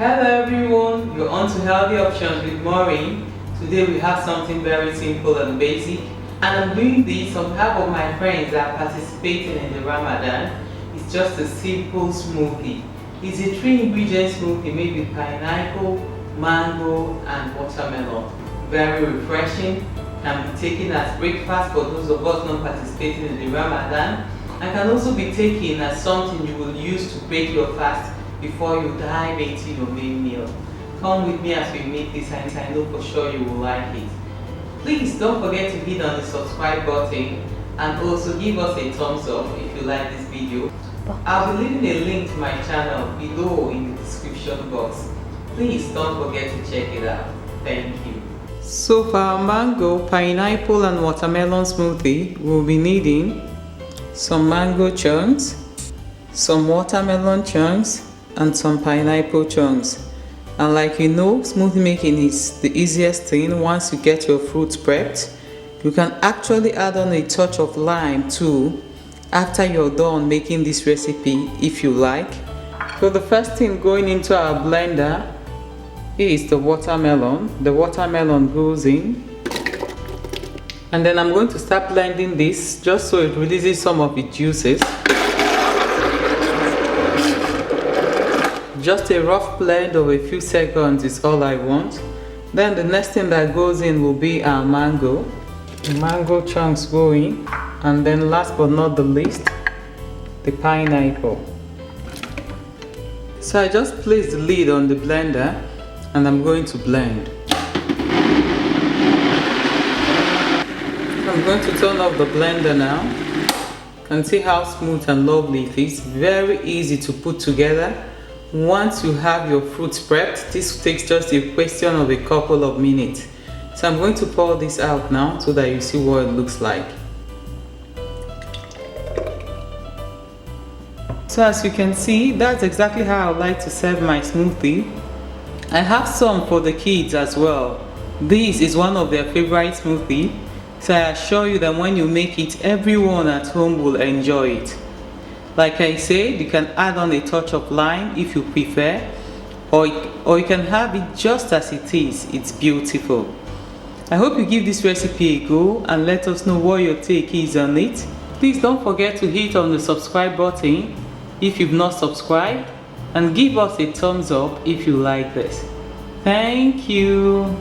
Hello everyone, you're on to Healthy Options with Maureen. Today we have something very simple and basic, and I'm doing this on behalf of my friends that are participating in the Ramadan. It's just a simple smoothie. It's a 3-ingredient smoothie made with pineapple, mango and watermelon. Very refreshing, can be taken as breakfast for those of us not participating in the Ramadan, and can also be taken as something you will use to break your fast before you dive into your main meal. Come with me as we make this, and I know for sure you will like it. Please don't forget to hit on the subscribe button and also give us a thumbs up if you like this video. I'll be leaving a link to my channel below in the description box. Please don't forget to check it out. Thank you. So for our mango, pineapple and watermelon smoothie, we'll be needing some mango chunks, some watermelon chunks, and some pineapple chunks. And like you know, smoothie making is the easiest thing. Once you get your fruits prepped, you can actually add on a touch of lime too after you're done making this recipe if you like. So the first thing going into our blender is the watermelon. The watermelon goes in, and then I'm going to start blending this just so it releases some of its juices. Just a rough blend of a few seconds is all I want. Then the next thing that goes in will be our mango. The mango chunks go in, and then last but not the least, the pineapple. So I just placed the lid on the blender and I'm going to blend. I'm going to turn off the blender now. You can see how smooth and lovely it is. Very easy to put together. Once you have your fruits prepped, this takes just a question of a couple of minutes. So I'm going to pour this out now so that you see what it looks like. So as you can see, that's exactly how I like to serve my smoothie. I have some for the kids as well. This is one of their favorite smoothie, so I assure you that when you make it, everyone at home will enjoy it. Like I said, you can add on a touch of lime if you prefer, or you can have it just as it is. It's beautiful. I hope you give this recipe a go and let us know what your take is on it. Please don't forget to hit on the subscribe button if you've not subscribed, and give us a thumbs up if you like this. Thank you.